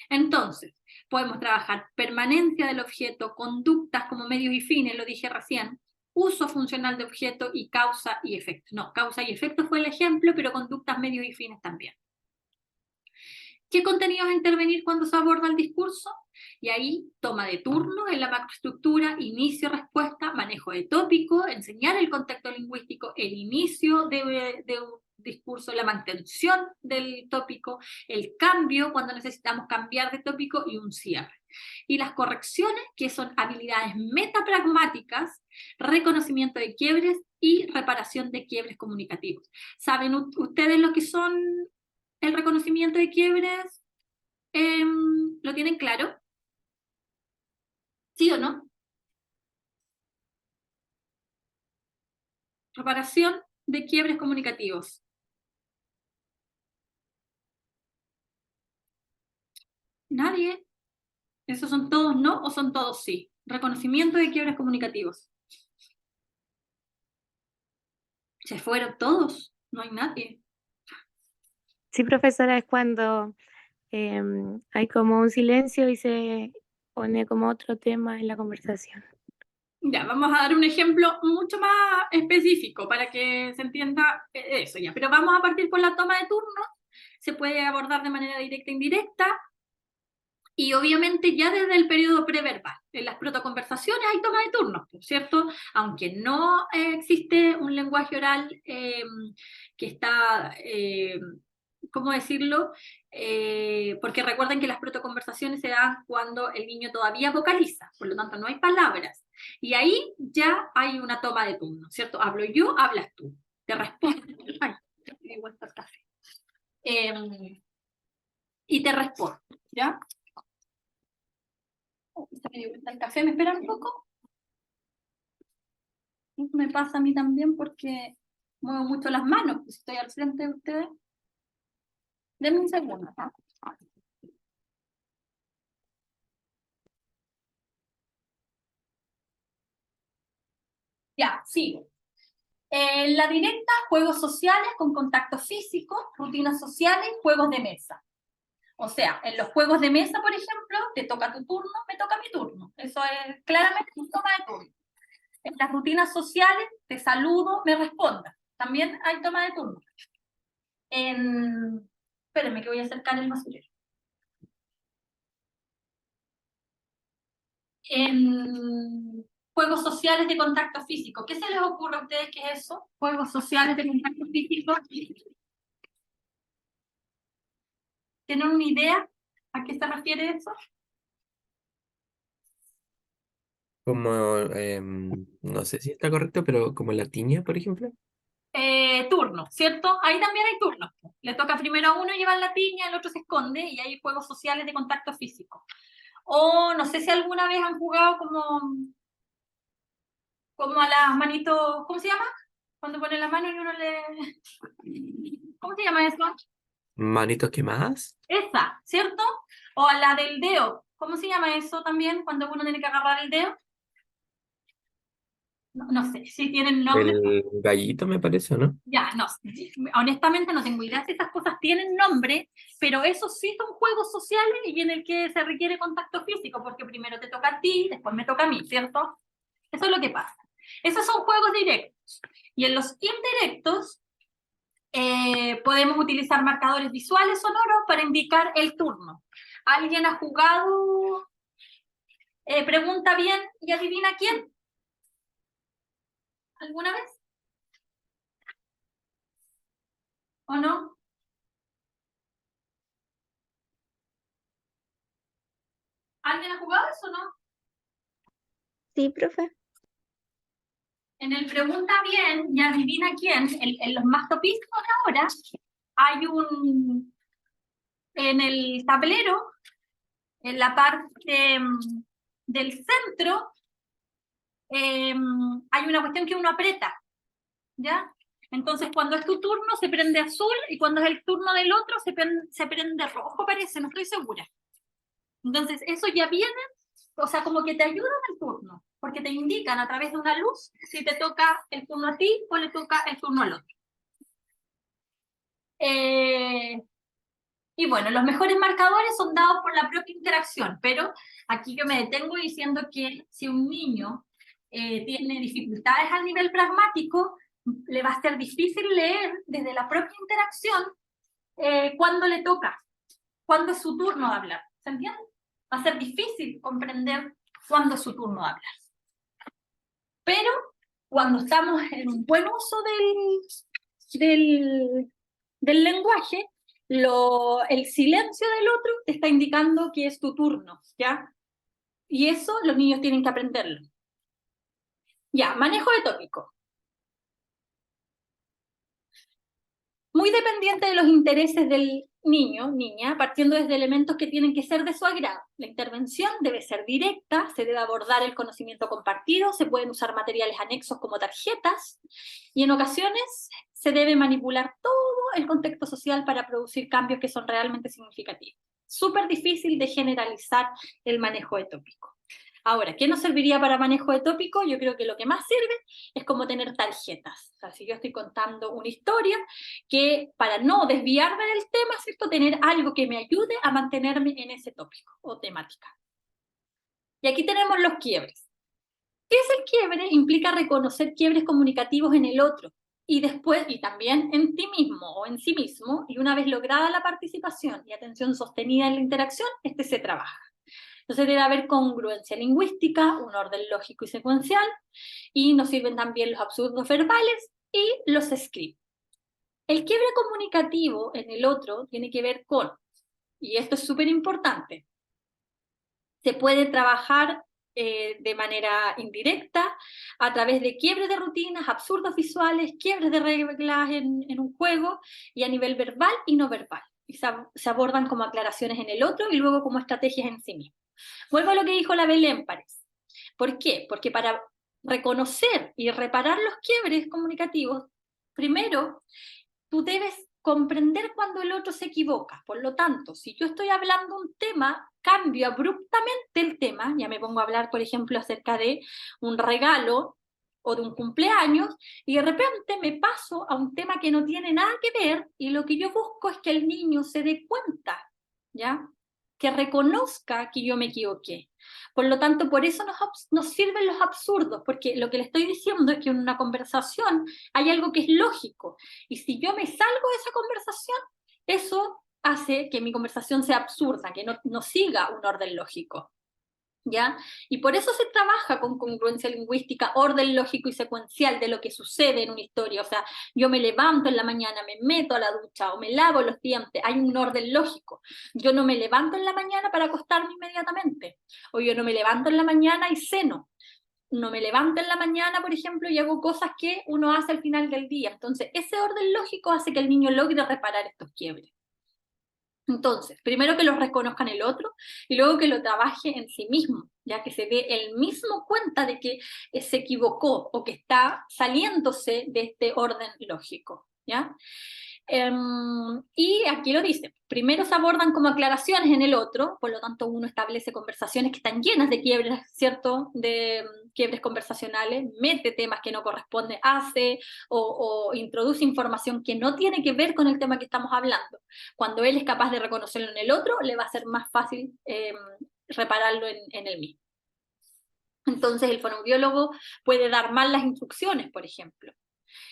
S1: Entonces, podemos trabajar permanencia del objeto, conductas como medios y fines, lo dije recién, uso funcional de objeto y causa y efecto. No, causa y efecto fue el ejemplo, pero conductas, medios y fines también. ¿Qué contenidos intervenir cuando se aborda el discurso? Y ahí, toma de turno en la macroestructura, inicio, respuesta, manejo de tópico, enseñar el contexto lingüístico, el inicio de un discurso, la mantención del tópico, el cambio cuando necesitamos cambiar de tópico y un cierre. Y las correcciones, que son habilidades metapragmáticas, reconocimiento de quiebres y reparación de quiebres comunicativos. ¿Saben ustedes lo que son el reconocimiento de quiebres? ¿Lo tienen claro? ¿Sí o no? Reparación de quiebres comunicativos. ¿Nadie? ¿Esos son todos no o son todos sí? Reconocimiento de quiebres comunicativos. Se fueron todos, no hay nadie.
S5: Sí, profesora, es cuando hay como un silencio y se pone como otro tema en la conversación.
S1: Ya, vamos a dar un ejemplo mucho más específico para que se entienda eso ya. Pero vamos a partir por la toma de turno. Se puede abordar de manera directa e indirecta. Y obviamente ya desde el periodo preverbal, en las protoconversaciones hay toma de turnos, ¿cierto? Aunque no existe un lenguaje oral que está, ¿cómo decirlo? Porque recuerden que las protoconversaciones se dan cuando el niño todavía vocaliza, por lo tanto no hay palabras. Y ahí ya hay una toma de turno, ¿cierto? Hablo yo, hablas tú. Te respondo. Ay, me he vuelto el café. Y te respondo, ¿ya? Se me dio vuelta el café, ¿me esperan un poco? Me pasa a mí también porque muevo mucho las manos, pues estoy al frente de ustedes. Denme un segundo. ¿No? Ya, sigo. En la directa, juegos sociales con contacto físico, rutinas sociales, juegos de mesa. O sea, en los juegos de mesa, por ejemplo, te toca tu turno, me toca mi turno. Eso es claramente un toma de turno. En las rutinas sociales, te saludo, me respondas. También hay toma de turno. Espérenme que voy a acercar el basurero. En juegos sociales de contacto físico. ¿Qué se les ocurre a ustedes que es eso? Juegos sociales de contacto físico. ¿Tienen una idea a qué se refiere eso?
S3: Como, no sé si está correcto, pero como la tiña, por ejemplo.
S1: Turno, ¿cierto? Ahí también hay turnos. Le toca primero a uno llevar la tiña, el otro se esconde y hay juegos sociales de contacto físico. O no sé si alguna vez han jugado como a las manitos, ¿cómo se llama? Cuando pone la mano y uno le... ¿Cómo se llama eso?
S3: Manitos quemadas.
S1: Esa, ¿cierto? O a la del dedo. ¿Cómo se llama eso también cuando uno tiene que agarrar el dedo? No sé, si tienen nombre.
S3: El gallito, me parece, ¿no?
S1: Ya, no, honestamente no tengo idea si esas cosas tienen nombre, pero esos sí son juegos sociales y en el que se requiere contacto físico, porque primero te toca a ti, después me toca a mí, ¿cierto? Eso es lo que pasa. Esos son juegos directos. Y en los indirectos, Podemos utilizar marcadores visuales sonoros para indicar el turno. ¿Alguien ha jugado? Pregunta bien y adivina quién. ¿Alguna vez? ¿O no? ¿Alguien ha jugado eso o no?
S2: Sí, profe.
S1: En el pregunta bien y adivina quién, en los más topistas ahora, hay en el tablero, en la parte del centro, hay una cuestión que uno aprieta, ¿ya? Entonces cuando es tu turno se prende azul y cuando es el turno del otro se prende rojo, parece, no estoy segura. Entonces eso ya viene, o sea, como que te ayuda en el turno, porque te indican a través de una luz si te toca el turno a ti o le toca el turno al otro. Y bueno, los mejores marcadores son dados por la propia interacción, pero aquí yo me detengo diciendo que si un niño tiene dificultades a nivel pragmático, le va a ser difícil leer desde la propia interacción cuándo le toca, cuándo es su turno de hablar. ¿Se entiende? Va a ser difícil comprender cuándo es su turno de hablar. Pero cuando estamos en un buen uso del lenguaje, el silencio del otro te está indicando que es tu turno, ¿ya? Y eso los niños tienen que aprenderlo. Ya, manejo de tópico. Muy dependiente de los intereses del niño, niña, partiendo desde elementos que tienen que ser de su agrado. La intervención debe ser directa, se debe abordar el conocimiento compartido, se pueden usar materiales anexos como tarjetas, y en ocasiones se debe manipular todo el contexto social para producir cambios que son realmente significativos. Súper difícil de generalizar el manejo de tópico. Ahora, ¿qué nos serviría para manejo de tópico? Yo creo que lo que más sirve es como tener tarjetas. O sea, si yo estoy contando una historia, que para no desviarme del tema, ¿cierto? Tener algo que me ayude a mantenerme en ese tópico o temática. Y aquí tenemos los quiebres. ¿Qué es el quiebre? Implica reconocer quiebres comunicativos en el otro y después, y también en ti mismo o en sí mismo, y una vez lograda la participación y atención sostenida en la interacción, se trabaja. Entonces debe haber congruencia lingüística, un orden lógico y secuencial, y nos sirven también los absurdos verbales y los scripts. El quiebre comunicativo en el otro tiene que ver con, y esto es súper importante, se puede trabajar de manera indirecta a través de quiebres de rutinas, absurdos visuales, quiebres de reglas en un juego, y a nivel verbal y no verbal. Y se abordan como aclaraciones en el otro y luego como estrategias en sí mismo. Vuelvo a lo que dijo la Belén Párez. ¿Por qué? Porque para reconocer y reparar los quiebres comunicativos, primero, tú debes comprender cuando el otro se equivoca. Por lo tanto, si yo estoy hablando un tema, cambio abruptamente el tema, ya me pongo a hablar, por ejemplo, acerca de un regalo o de un cumpleaños, y de repente me paso a un tema que no tiene nada que ver, y lo que yo busco es que el niño se dé cuenta, ¿ya? Que reconozca que yo me equivoqué. Por lo tanto, por eso nos sirven los absurdos, porque lo que le estoy diciendo es que en una conversación hay algo que es lógico, y si yo me salgo de esa conversación, eso hace que mi conversación sea absurda, que no siga un orden lógico. ¿Ya? Y por eso se trabaja con congruencia lingüística, orden lógico y secuencial de lo que sucede en una historia. O sea, yo me levanto en la mañana, me meto a la ducha o me lavo los dientes, hay un orden lógico. Yo no me levanto en la mañana para acostarme inmediatamente, o yo no me levanto en la mañana y ceno. No me levanto en la mañana, por ejemplo, y hago cosas que uno hace al final del día. Entonces, ese orden lógico hace que el niño logre reparar estos quiebres. Entonces, primero que lo reconozca en el otro y luego que lo trabaje en sí mismo, ya que se dé él mismo cuenta de que se equivocó o que está saliéndose de este orden lógico, ¿ya? Y aquí lo dice, primero se abordan como aclaraciones en el otro, por lo tanto uno establece conversaciones que están llenas de quiebres, ¿cierto? De quiebres conversacionales, mete temas que no corresponden, hace o introduce información que no tiene que ver con el tema que estamos hablando. Cuando él es capaz de reconocerlo en el otro, le va a ser más fácil repararlo en él mismo. Entonces el fonoaudiólogo puede dar mal las instrucciones, por ejemplo,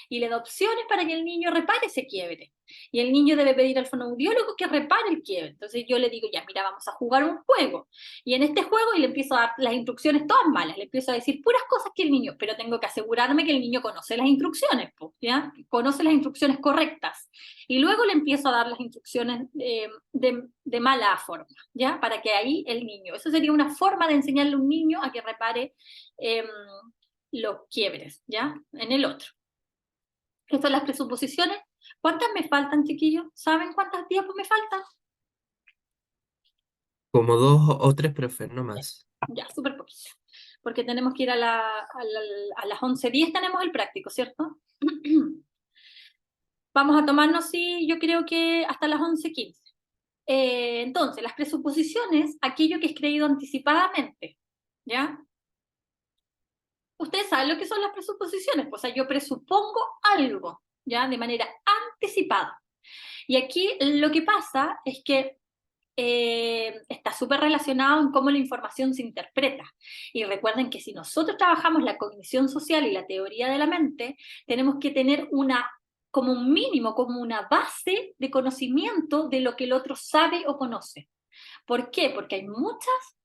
S1: y le da opciones para que el niño repare ese quiebre. Y el niño debe pedir al fonoaudiólogo que repare el quiebre. Entonces yo le digo, ya, mira, vamos a jugar un juego. Y en este juego, y le empiezo a dar las instrucciones todas malas, le empiezo a decir puras cosas que el niño, pero tengo que asegurarme que el niño conoce las instrucciones, ¿ya? Conoce las instrucciones correctas. Y luego le empiezo a dar las instrucciones de mala forma, ¿ya? Para que ahí el niño, eso sería una forma de enseñarle a un niño a que repare los quiebres, ¿ya? En el otro. Estas son las presuposiciones. ¿Cuántas me faltan, chiquillos? ¿Saben cuántas tiempos me faltan?
S3: Como 2 o 3, profe, no más.
S1: Ya, súper poquito. Porque tenemos que ir a las 11:10 tenemos el práctico, ¿cierto? Vamos a tomarnos, sí, yo creo que hasta las 11:15. Entonces, las presuposiciones, aquello que es creído anticipadamente, ¿ya? Ustedes saben lo que son las presuposiciones, pues, o sea, yo presupongo algo, ¿ya? De manera anticipada. Y aquí lo que pasa es que está súper relacionado en cómo la información se interpreta. Y recuerden que si nosotros trabajamos la cognición social y la teoría de la mente, tenemos que tener como un mínimo, como una base de conocimiento de lo que el otro sabe o conoce. ¿Por qué? Porque hay muchas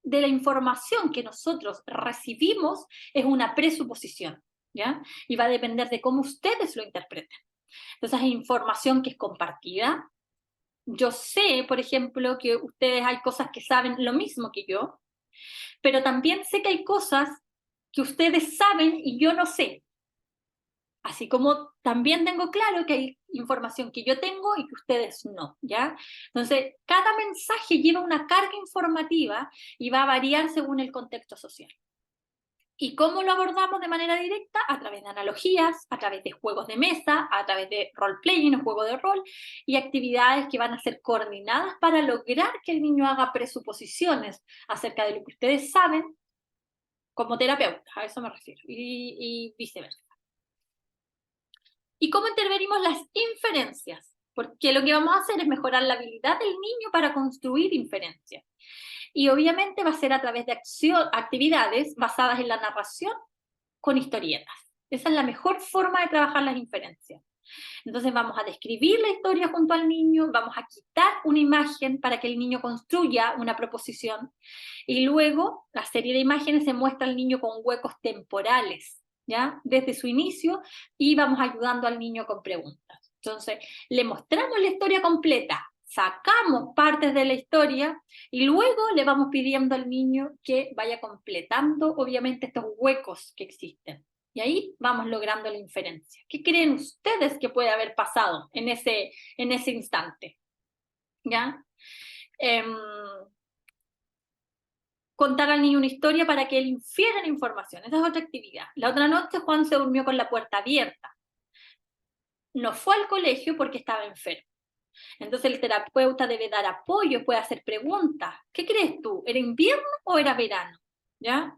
S1: de la información que nosotros recibimos es una presuposición, ¿ya? Y va a depender de cómo ustedes lo interpreten. Entonces hay información que es compartida. Yo sé, por ejemplo, que ustedes hay cosas que saben lo mismo que yo, pero también sé que hay cosas que ustedes saben y yo no sé. Así como también tengo claro que hay información que yo tengo y que ustedes no, ¿ya? Entonces, cada mensaje lleva una carga informativa y va a variar según el contexto social. ¿Y cómo lo abordamos de manera directa? A través de analogías, a través de juegos de mesa, a través de role-playing o juego de rol, y actividades que van a ser coordinadas para lograr que el niño haga presuposiciones acerca de lo que ustedes saben como terapeutas, a eso me refiero, y viceversa. ¿Y cómo intervenimos las inferencias? Porque lo que vamos a hacer es mejorar la habilidad del niño para construir inferencias. Y obviamente va a ser a través de actividades basadas en la narración con historietas. Esa es la mejor forma de trabajar las inferencias. Entonces vamos a describir la historia junto al niño, vamos a quitar una imagen para que el niño construya una proposición y luego la serie de imágenes se muestra al niño con huecos temporales, ¿ya? Desde su inicio y vamos ayudando al niño con preguntas. Entonces le mostramos la historia completa, sacamos partes de la historia y luego le vamos pidiendo al niño que vaya completando obviamente estos huecos que existen. Y ahí vamos logrando la inferencia. ¿Qué creen ustedes que puede haber pasado en ese instante? ¿Ya? Contar al niño una historia para que él infiera la información. Esa es otra actividad. La otra noche Juan se durmió con la puerta abierta. No fue al colegio porque estaba enfermo. Entonces el terapeuta debe dar apoyo, puede hacer preguntas. ¿Qué crees tú? ¿Era invierno o era verano? ¿Ya?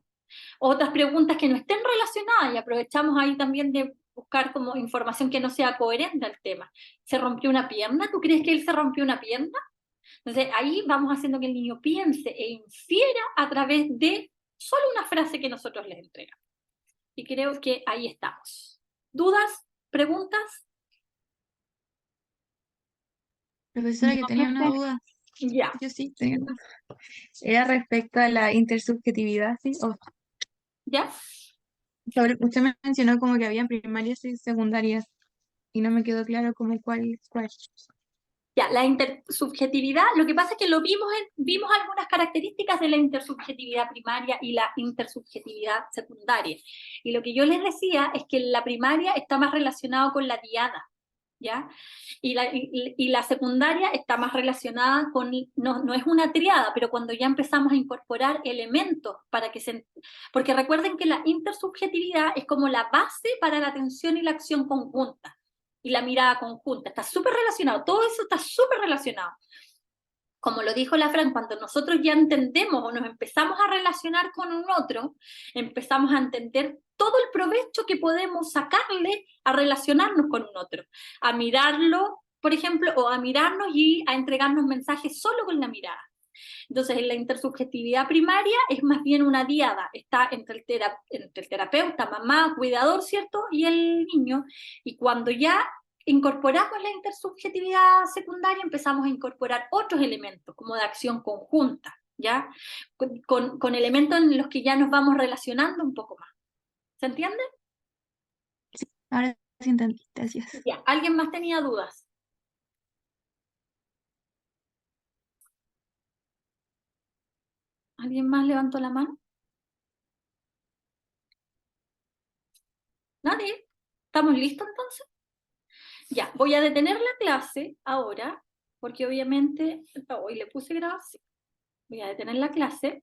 S1: Otras preguntas que no estén relacionadas y aprovechamos ahí también de buscar como información que no sea coherente al tema. ¿Se rompió una pierna? ¿Tú crees que él se rompió una pierna? Entonces ahí vamos haciendo que el niño piense e infiera a través de solo una frase que nosotros les entregamos. Y creo que ahí estamos. ¿Dudas? ¿Preguntas?
S6: Profesora, que tenía una duda.
S1: Ya.
S6: Yo sí tenía una. Era respecto a la intersubjetividad, ¿sí?
S1: ¿Ya?
S6: Usted me mencionó como que había primarias y secundarias y no me quedó claro como cuál.
S1: Ya, la intersubjetividad, lo que pasa es que vimos algunas características de la intersubjetividad primaria y la intersubjetividad secundaria. Y lo que yo les decía es que la primaria está más relacionada con la diada, ¿ya? Y la secundaria está más relacionada con, no es una triada, pero cuando ya empezamos a incorporar elementos para que porque recuerden que la intersubjetividad es como la base para la atención y la acción conjunta y la mirada conjunta, está súper relacionado, todo eso está súper relacionado. Como lo dijo la Fran, cuando nosotros ya entendemos o nos empezamos a relacionar con un otro, empezamos a entender todo el provecho que podemos sacarle a relacionarnos con un otro, a mirarlo, por ejemplo, o a mirarnos y a entregarnos mensajes solo con la mirada. Entonces, en la intersubjetividad primaria es más bien una diada, está entre el terapeuta, mamá, cuidador, ¿cierto? Y el niño. Y cuando ya incorporamos la intersubjetividad secundaria, empezamos a incorporar otros elementos, como de acción conjunta, ¿ya? Con elementos en los que ya nos vamos relacionando un poco más. ¿Se entiende?
S6: Ahora sí entendí, gracias.
S1: Ya. ¿Alguien más tenía dudas? ¿Alguien más levantó la mano? ¿Nadie? ¿Estamos listos entonces? Ya, voy a detener la clase ahora, porque obviamente hoy le puse grabación. Voy a detener la clase